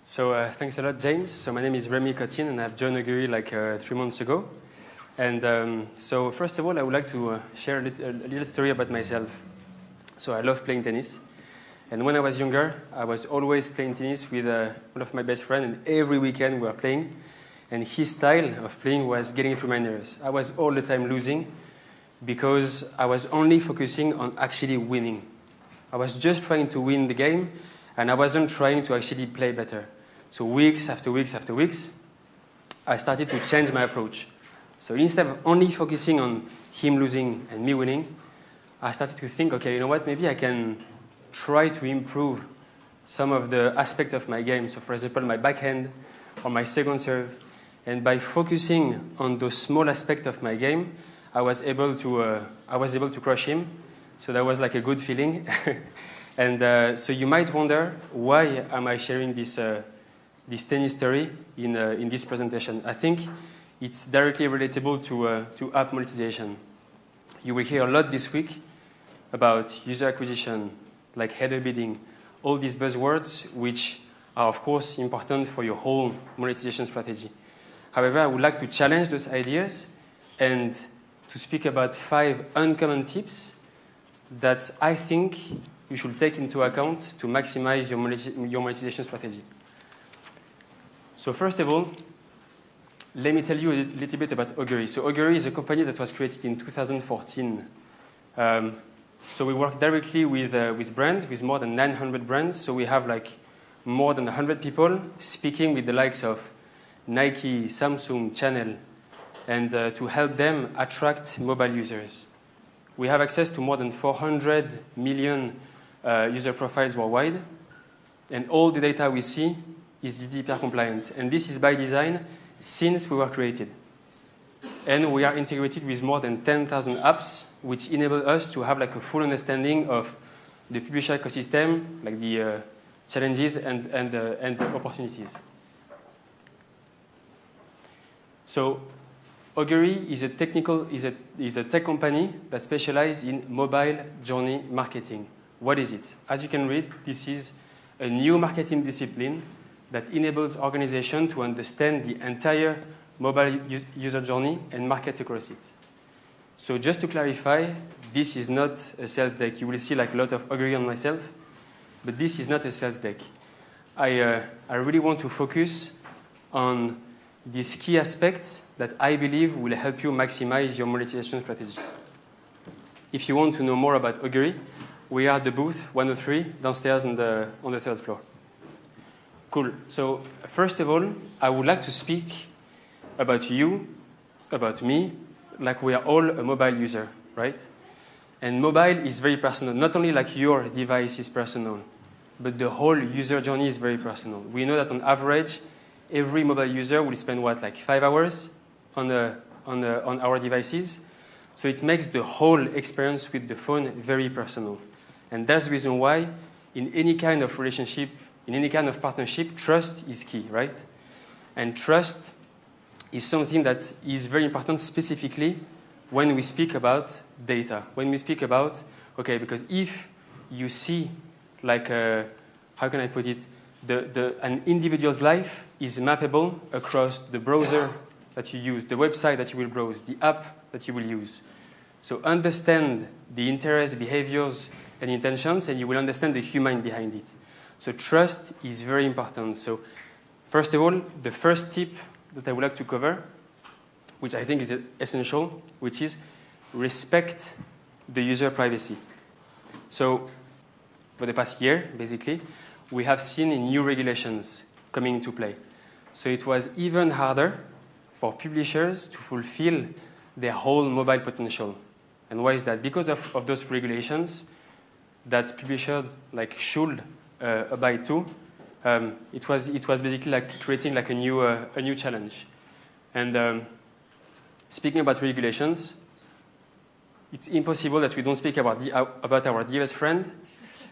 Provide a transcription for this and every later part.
Thanks a lot, James. So my name is Rémy Cottin, and I've joined Agar like 3 months ago. And so first of all, I would like to share a little story about myself. So I love playing tennis. And when I was younger, I was always playing tennis with one of my best friends, and every weekend we were playing. And his style of playing was getting through my nerves. I was all the time losing because I was only focusing on actually winning. I was just trying to win the game, and I wasn't trying to actually play better. So weeks after weeks after weeks, I started to change my approach. So instead of only focusing on him losing and me winning, I started to think, okay, you know what, maybe I can try to improve some of the aspects of my game. So for example, my backhand or my second serve. And by focusing on those small aspects of my game, I was able to crush him. So that was like a good feeling. And so you might wonder, why am I sharing this tennis story in this presentation? I think it's directly relatable to app monetization. You will hear a lot this week about user acquisition, like header bidding, all these buzzwords, which are, of course, important for your whole monetization strategy. However, I would like to challenge those ideas and to speak about 5 uncommon tips that I think you should take into account to maximize your monetization strategy. So first of all, let me tell you a little bit about Agar. So Agar is a company that was created in 2014. So we work directly with brands, with more than 900 brands. So we have like more than 100 people speaking with the likes of Nike, Samsung, Chanel, and to help them attract mobile users. We have access to more than 400 million user profiles worldwide, and all the data we see is GDPR compliant. And this is by design since we were created. And we are integrated with more than 10,000 apps, which enable us to have like a full understanding of the publisher ecosystem, like the challenges and the opportunities. So Agar is a tech company that specializes in mobile journey marketing. What is it? As you can read, this is a new marketing discipline that enables organizations to understand the entire mobile user journey and market across it. So just to clarify, this is not a sales deck. You will see like a lot of Agar on myself, but this is not a sales deck. I really want to focus on these key aspects that I believe will help you maximize your monetization strategy. If you want to know more about Agar, we are at the booth 103 downstairs on the 3rd floor. Cool. So first of all, I would like to speak about you, about me, like we are all a mobile user, right? And mobile is very personal. Not only like your device is personal, but the whole user journey is very personal. We know that on average, every mobile user will spend what, like 5 hours on our devices. So it makes the whole experience with the phone very personal. And that's the reason why in any kind of relationship, in any kind of partnership, trust is key, right? And trust is something that is very important specifically when we speak about data. When we speak about, okay, because if you see like, how can I put it? An individual's life is mappable across the browser that you use, the website that you will browse, the app that you will use. So understand the interests, behaviors, and intentions, and you will understand the human behind it. So trust is very important. So first of all, the first tip that I would like to cover, which I think is essential, which is respect the user privacy. So for the past year, basically, we have seen new regulations coming into play. So it was even harder for publishers to fulfill their whole mobile potential. And why is that? Because of those regulations that publishers like should abide to. It was basically like creating like a new challenge. And speaking about regulations, it's impossible that we don't speak about our dearest friend.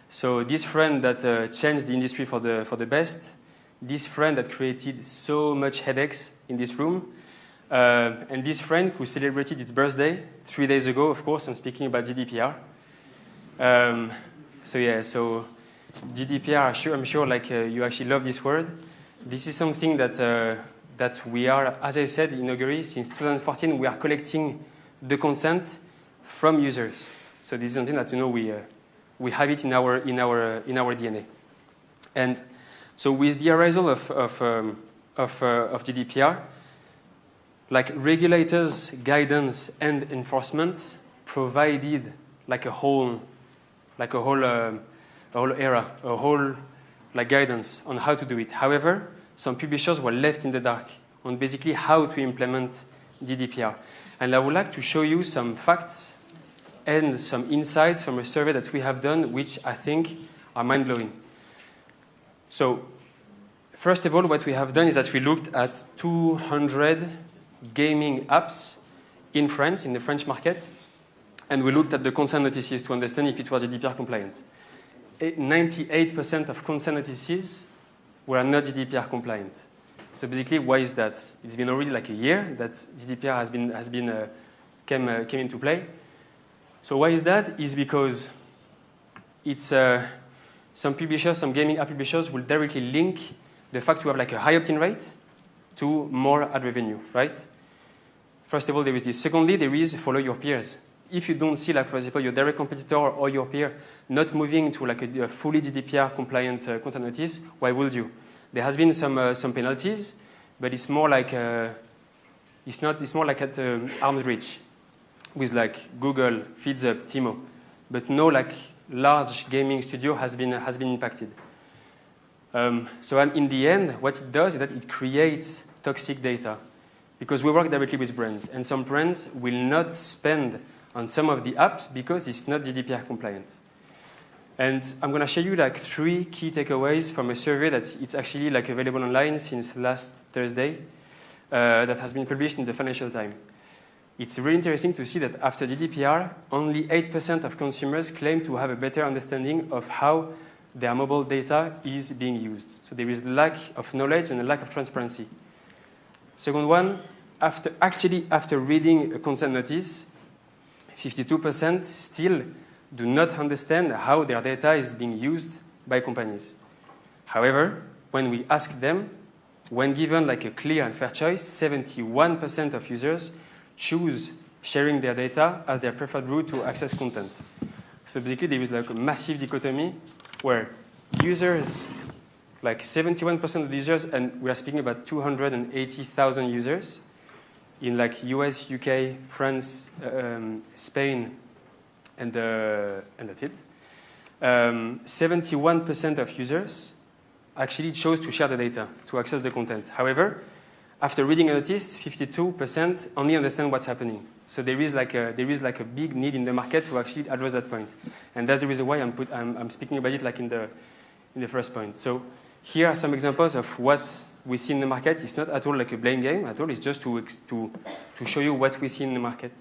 So this friend that changed the industry for the best, this friend that created so much headaches in this room, and this friend who celebrated its birthday 3 days ago. Of course, I'm speaking about GDPR. So GDPR, I'm sure like you actually love this word. this is something that we are, as I said, in Augury, since 2014, we are collecting the consent from users. So this is something that we have it in our DNA. And so with the arisal of GDPR, like regulators, guidance, and enforcement provided like a whole era, a whole like guidance on how to do it. However, some publishers were left in the dark on basically how to implement GDPR. And I would like to show you some facts and some insights from a survey that we have done, which I think are mind-blowing. So, first of all, what we have done is that we looked at 200 gaming apps in France, in the French market, and we looked at the consent notices to understand if it was GDPR compliant. 98% of consent notices were not GDPR compliant. So basically, why is that? It's been already like a year that GDPR came into play. So why is that? Is because it's some publishers, some gaming app publishers will directly link the fact to have like a high opt-in rate to more ad revenue, right? First of all, there is this. Secondly, there is follow your peers. If you don't see, like for example, your direct competitor or your peer not moving to like a fully GDPR compliant consent notice, why would you? There has been some penalties, but it's more like it's more like at arm's reach, with like Google, FeedsUp, Timo, but no like large gaming studio has been impacted. So in the end, what it does is that it creates toxic data, because we work directly with brands, and some brands will not spend on some of the apps because it's not GDPR compliant. And I'm going to show you like 3 key takeaways from a survey that it's actually like available online since last Thursday, that has been published in the Financial Times. It's really interesting to see that after GDPR, only 8% of consumers claim to have a better understanding of how their mobile data is being used. So there is lack of knowledge and a lack of transparency. Second one, after reading a consent notice, 52% still do not understand how their data is being used by companies. However, when we ask them, when given like a clear and fair choice, 71% of users choose sharing their data as their preferred route to access content. So basically, there is like a massive dichotomy where users, like 71% of the users, and we are speaking about 280,000 users in like US, UK, France, Spain, and that's it. 71% of users actually chose to share the data, to access the content. However, after reading a notice, 52% only understand what's happening. So there is like a big need in the market to actually address that point, and that's the reason why I'm speaking about it like in the first point. So here are some examples of what we see in the market. It's not at all like a blame game at all. It's just to show you what we see in the market.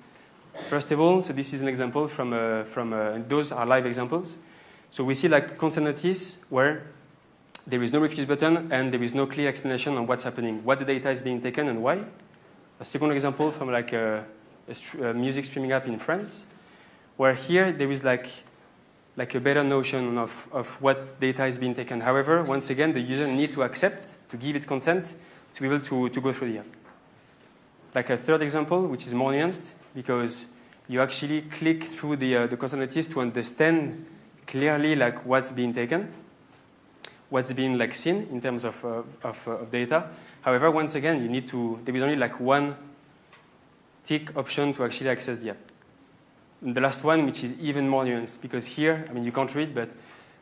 First of all, so this is an example from those are live examples. So we see like consent notice where there is no refuse button and there is no clear explanation on what's happening, what the data is being taken and why. A second example from like a music streaming app in France, where here there is like a better notion of what data is being taken. However, once again, the user needs to accept, to give its consent, to be able to go through the app. Like a third example, which is more nuanced, because you actually click through the consent notice to understand clearly like what's being taken, what's being like seen in terms of data. However, once again, there is only like one tick option to actually access the app. And the last one, which is even more nuanced, because here, I mean, you can't read, but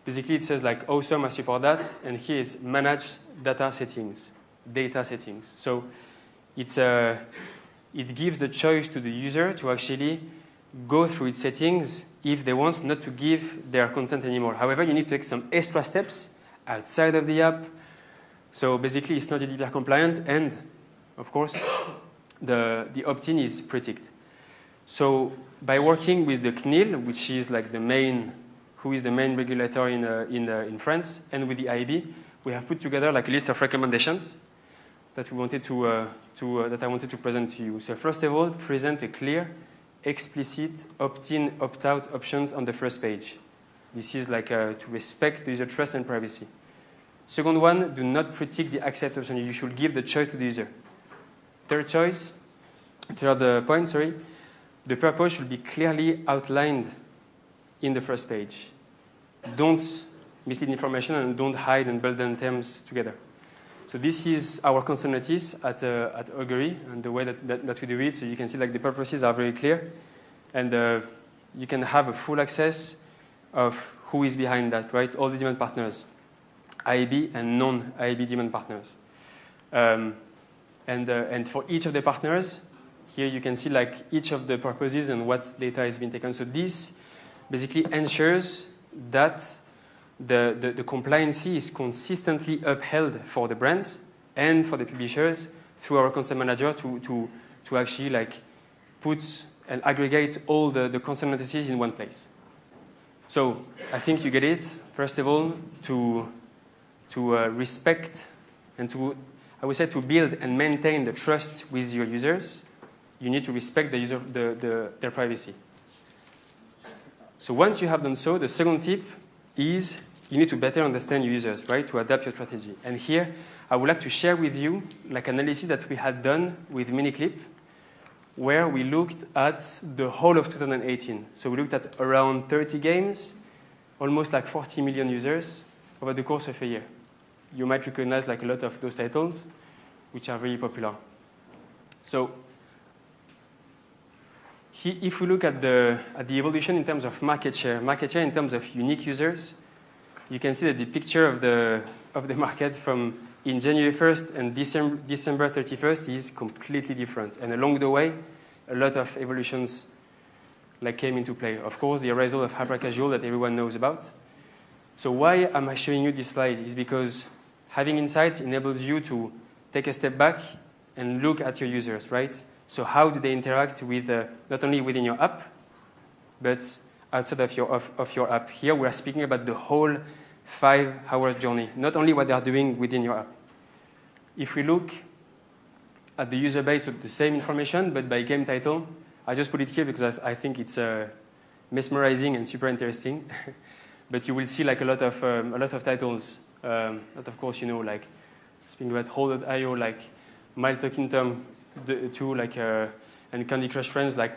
basically it says like, awesome, I support that, and here is manage data settings. So it gives the choice to the user to actually go through its settings if they want not to give their consent anymore. However, you need to take some extra steps outside of the app. So basically, it's not GDPR compliant, and of course, the opt-in is pre-ticked. So by working with the CNIL, which is like the main regulator in France, and with the IAB, we have put together like a list of recommendations that I wanted to present to you. So first of all, present a clear, explicit opt-in, opt-out options on the first page. This is like to respect the user trust and privacy. Second one, do not predict the accept option. You should give the choice to the user. Third point, the purpose should be clearly outlined in the first page. Don't mislead information and don't hide and bundle terms together. So this is our constant notice at Augury and the way that we do it. So you can see like the purposes are very clear, and you can have a full access of who is behind that, right? All the demand partners, IAB and non-IAB demand partners. And for each of the partners, here you can see like each of the purposes and what data is being taken. So this basically ensures that the compliancy is consistently upheld for the brands and for the publishers through our consent manager to actually like put and aggregate all the consent notices in one place. So I think you get it. First of all, to respect and I would say to build and maintain the trust with your users, you need to respect their privacy. So once you have done so, the second tip is you need to better understand your users, right, to adapt your strategy. And here, I would like to share with you like analysis that we had done with Miniclip, where we looked at the whole of 2018. So we looked at around 30 games, almost like 40 million users over the course of a year. You might recognize like a lot of those titles, which are very popular. So if we look at the evolution in terms of market share in terms of unique users, you can see that the picture of the market from in January 1st and December 31st is completely different. And along the way, a lot of evolutions like came into play. Of course, the arrival of hyper-casual that everyone knows about. So why am I showing you this slide? Is because having insights enables you to take a step back and look at your users, right? So how do they interact with not only within your app, but outside of your app? Here we are speaking about the whole 5-hour journey, not only what they are doing within your app. If we look at the user base with the same information, but by game title, I just put it here because I think it's mesmerizing and super interesting. But you will see like a lot of titles that, of course, you know, like speaking about Hold.io, like Mile Talking Tom, and Candy Crush Friends, like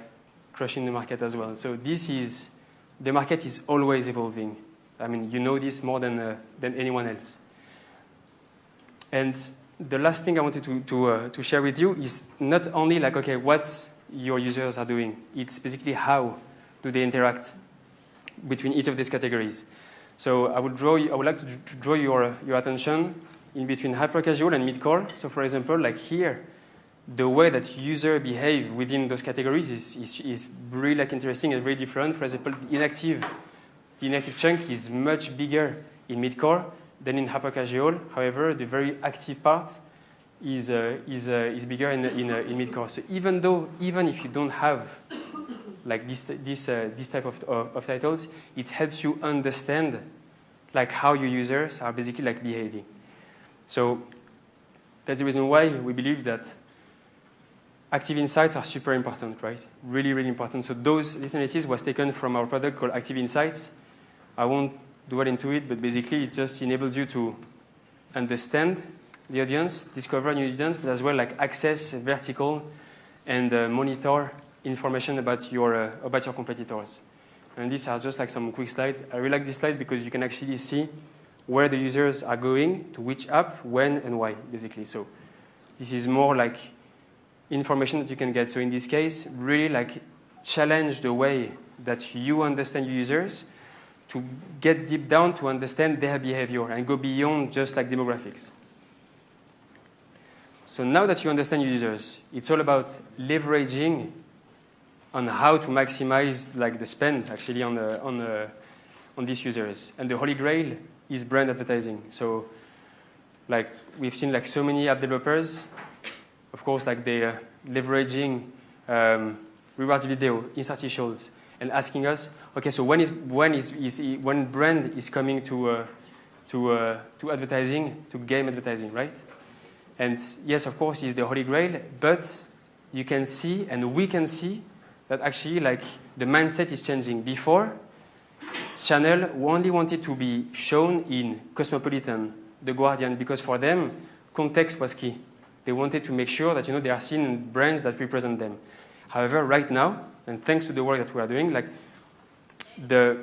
crushing the market as well. So the market is always evolving. I mean, you know this more than anyone else. And the last thing I wanted to share with you is not only like, okay, what your users are doing. It's basically how do they interact between each of these categories. So I would like to draw your attention in between hyper-casual and mid-core. So for example, like here, the way that users behave within those categories is really like interesting and very different. For example, the inactive chunk is much bigger in mid-core than in hyper-casual. However, the very active part is bigger in mid-core. So even if you don't have like this type of titles, it helps you understand like how your users are basically like behaving. So that's the reason why we believe that active insights are super important, right? Really, really important. So this analysis was taken from our product called Active Insights. I won't dwell into it, but basically it just enables you to understand the audience, discover a new audience, but as well like access vertical and monitor information about your competitors. And these are just like some quick slides. I really like this slide because you can actually see where the users are going, to which app, when, and why, basically. So this is more like information that you can get. So in this case, really like challenge the way that you understand your users to get deep down to understand their behavior and go beyond just like demographics. So now that you understand your users, it's all about leveraging on how to maximize like the spend actually on these users. And the holy grail is brand advertising. So like we've seen like so many app developers, of course, like they're leveraging reward video, insertials, and asking us, okay, so when brand is coming to advertising, to game advertising, right? And yes, of course, it's the holy grail, but you can see, and we can see, that actually like the mindset is changing. Before, channel only wanted to be shown in cosmopolitan, the guardian, because for them, context was key. They wanted to make sure that they are seen in brands that represent them. However, right now, and thanks to the work that we are doing, like the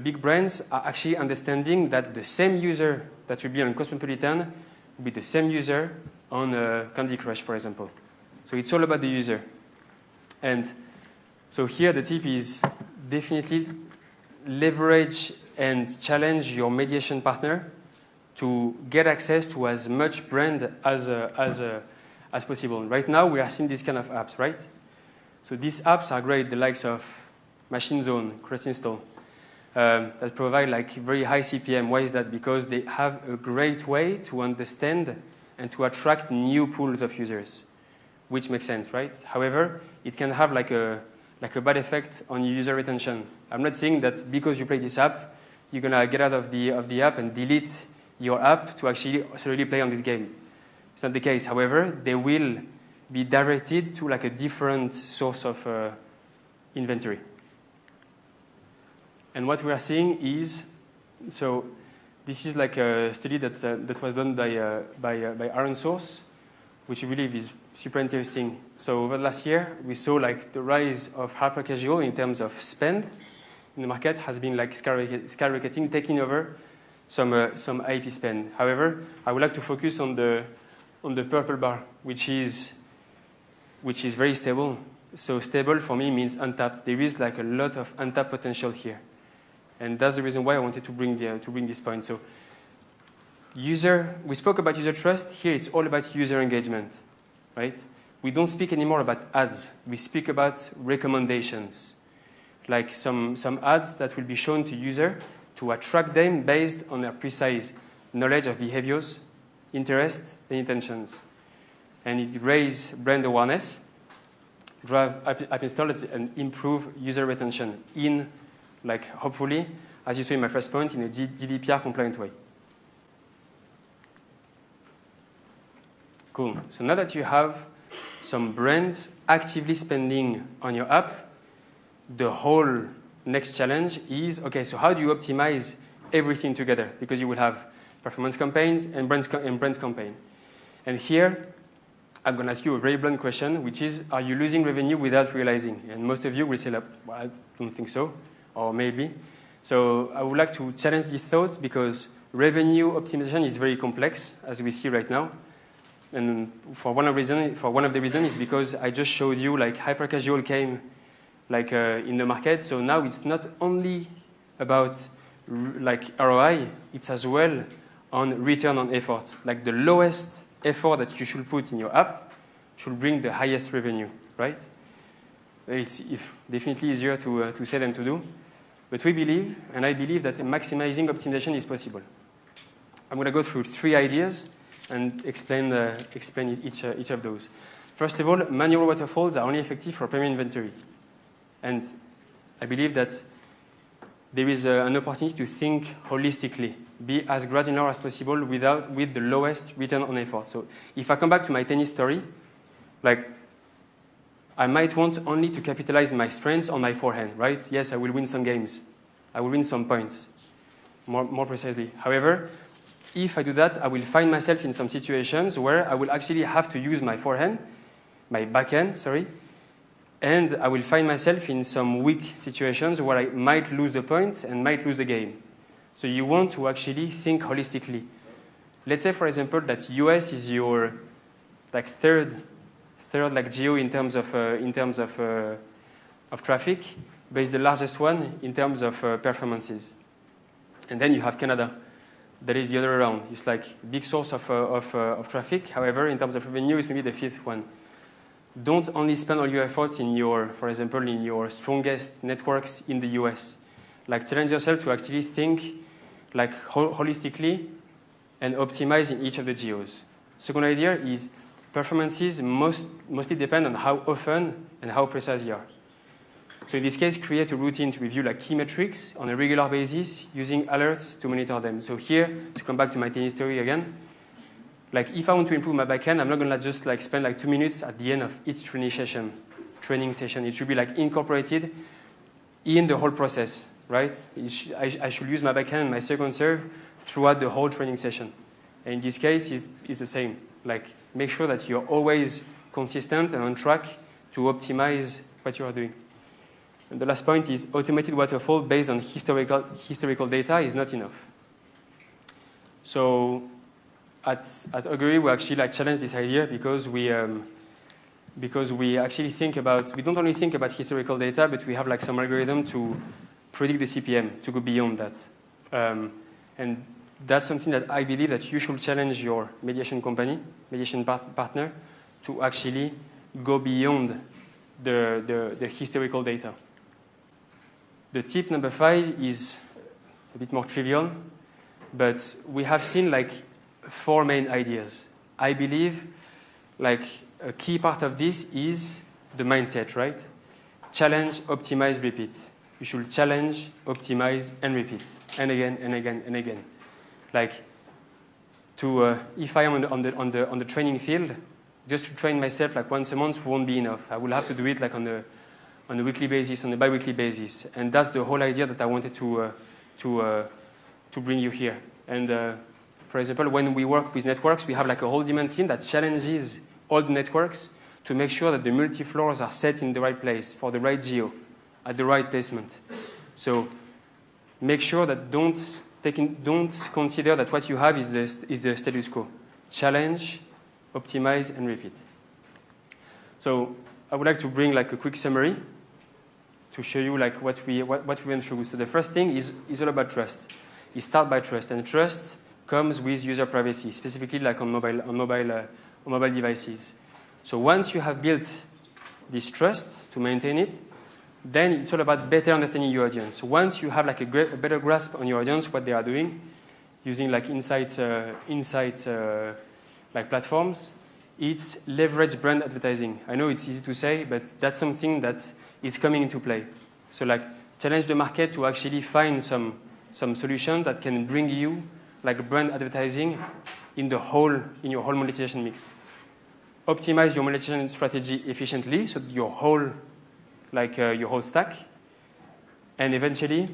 big brands are actually understanding that the same user that will be on Cosmopolitan will be the same user on Candy Crush, for example. So it's all about the user. And so here the tip is definitely leverage and challenge your mediation partner to get access to as much brand as possible. Right now, we are seeing these kind of apps, right? So these apps are great, the likes of Machine Zone, Cross Install, that provide like very high CPM. Why is that? Because they have a great way to understand and to attract new pools of users, which makes sense, right? However, it can have like a bad effect on your user retention. I'm not saying that because you play this app, you're gonna get out of the app and delete your app to actually solely play on this game. It's not the case. However, they will be directed to like a different source of inventory. And what we are seeing is, so this is like a study that was done by Aaron Source, which we believe is super interesting. So over the last year, we saw like the rise of hyper casual in terms of spend in the market has been like skyrocketing, taking over some IP spend. However, I would like to focus on the purple bar, which is very stable. So stable for me means untapped. There is like a lot of untapped potential here, and that's the reason why I wanted to bring this point. So we spoke about user trust. Here it's all about user engagement, right? We don't speak anymore about ads. We speak about recommendations, like some ads that will be shown to user to attract them based on their precise knowledge of behaviors, interests, and intentions. And it raises brand awareness, drive app installs, and improve user retention in, like, hopefully, as you saw in my first point, in a GDPR compliant way. Cool. So now that you have some brands actively spending on your app, the whole next challenge is, okay, so how do you optimize everything together? Because you will have performance campaigns and brands campaign. And here, I'm going to ask you a very blunt question, which is, are you losing revenue without realizing? And most of you will say, like, well, I don't think so, or maybe. So I would like to challenge these thoughts because revenue optimization is very complex, as we see right now. And for one of the reasons is because I just showed you like hyper casual came like in the market. So now it's not only about like ROI, it's as well on return on effort. Like the lowest effort that you should put in your app should bring the highest revenue, right? It's definitely easier to say than to do. But we believe, and I believe, that maximizing optimization is possible. I'm going to go through 3 ideas and explain each of those. First of all, manual waterfalls are only effective for premium inventory. And I believe that there is an opportunity to think holistically, be as granular as possible with the lowest return on effort. So if I come back to my tennis story, like I might want only to capitalize my strengths on my forehand, right? Yes, I will win some games. I will win some points, more precisely. However, if I do that, I will find myself in some situations where I will actually have to use my forehand, my backhand, sorry, and I will find myself in some weak situations where I might lose the point and might lose the game. So you want to actually think holistically. Let's say, for example, that US is your like third like geo in terms of traffic, but it's the largest one in terms of performances. And then you have Canada. That is the other way around. It's like a big source of traffic. However, in terms of revenue, it's maybe the 5th one. Don't only spend all your efforts in for example, in your strongest networks in the US. Like challenge yourself to actually think like holistically and optimize in each of the geos. Second idea is performances mostly depend on how often and how precise you are. So in this case, create a routine to review like key metrics on a regular basis using alerts to monitor them. So here, to come back to my tennis story again, like if I want to improve my backhand, I'm not going to just like spend like 2 minutes at the end of each training session. It should be like incorporated in the whole process, right? I should use my backend and my second serve throughout the whole training session. And in this case, it's the same. Like, make sure that you're always consistent and on track to optimize what you are doing. And the last point is automated waterfall based on historical data is not enough. So at Augury, we actually like challenge this idea because we actually think about, we don't only think about historical data, but we have like some algorithm to predict the CPM, to go beyond that. And that's something that I believe that you should challenge your mediation company, mediation partner, to actually go beyond the historical data. The tip number 5 is a bit more trivial, but we have seen like 4 main ideas. I believe like a key part of this is the mindset, right? Challenge, optimize, repeat. You should challenge, optimize, and repeat, and again, and again, and again. Like, if I am on the training field, just to train myself like once a month won't be enough. I will have to do it like on a weekly basis, on a bi-weekly basis, and that's the whole idea that I wanted to bring you here. And for example, when we work with networks, we have like a whole demand team that challenges all the networks to make sure that the multi-floors are set in the right place for the right geo, at the right placement. So make sure that don't consider that what you have is the status quo. Challenge, optimize, and repeat. So I would like to bring like a quick summary to show you like what we went through. So the first thing is all about trust. You start by trust, and trust comes with user privacy, specifically like on mobile devices. So once you have built this trust to maintain it, then it's all about better understanding your audience. Once you have like a better grasp on your audience, what they are doing, using like insight like platforms, it's leverage brand advertising. I know it's easy to say, but that's something that is coming into play. So like challenge the market to actually find some solution that can bring you like brand advertising in your whole monetization mix. Optimize your monetization strategy efficiently, so your whole stack, and eventually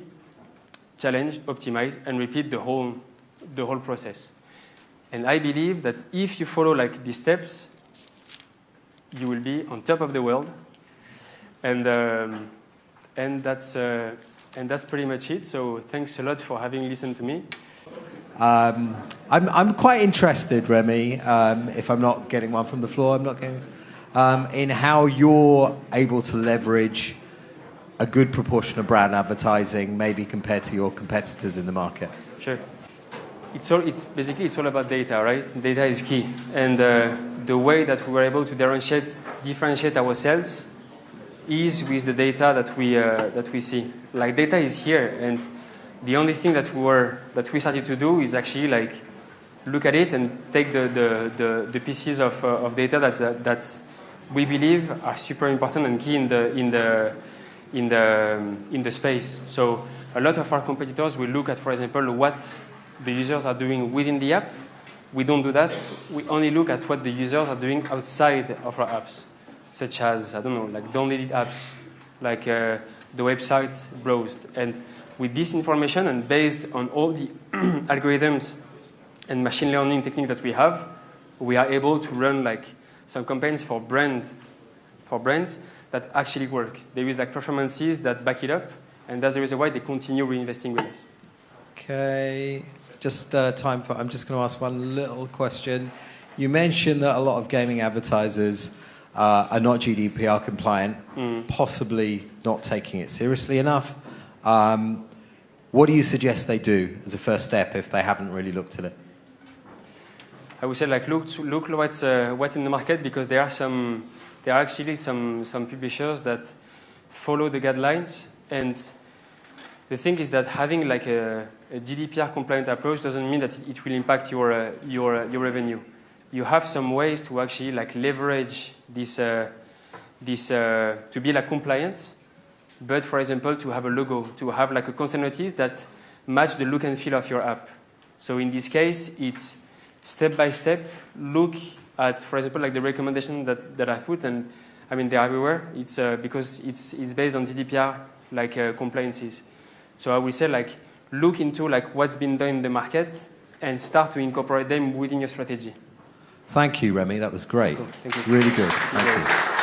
challenge, optimize, and repeat the whole process. And I believe that if you follow like these steps, you will be on top of the world. And that's pretty much it. So thanks a lot for having listened to me. I'm quite interested, Rémy, if I'm not getting one from the floor, I'm not getting in how you're able to leverage a good proportion of brand advertising, maybe compared to your competitors in the market. Sure. It's all about data, right? Data is key, and the way that we were able to differentiate ourselves is with the data that we see. Like data is here, and the only thing that we started to do is actually like look at it and take the pieces of data that we believe are super important and key in the space. So a lot of our competitors will look at, for example, what the users are doing within the app. We don't do that. We only look at what the users are doing outside of our apps, such as, I don't know, like downloaded apps, like the website browsed. And with this information and based on all the algorithms and machine learning techniques that we have, we are able to run like some campaigns for brands that actually work. There is like performances that back it up, and that's the reason why they continue reinvesting with us. Okay, just time for, I'm just going to ask one little question. You mentioned that a lot of gaming advertisers are not GDPR compliant, possibly not taking it seriously enough. What do you suggest they do as a first step if they haven't really looked at it? I would say like look what's in the market, because there are actually some publishers that follow the guidelines, and the thing is that having like a GDPR compliant approach doesn't mean that it will impact your revenue. You have some ways to actually like leverage this to be like compliant, but for example to have a logo, to have like a consent notice that match the look and feel of your app. So in this case, it's step by step. Look at, for example, like the recommendation that I put, and I mean they're everywhere. It's because it's based on GDPR like compliances. So I will say like look into like what's been done in the market and start to incorporate them within your strategy. Thank you, Rémy. That was great. Cool. Thank you. Really good. Thank you.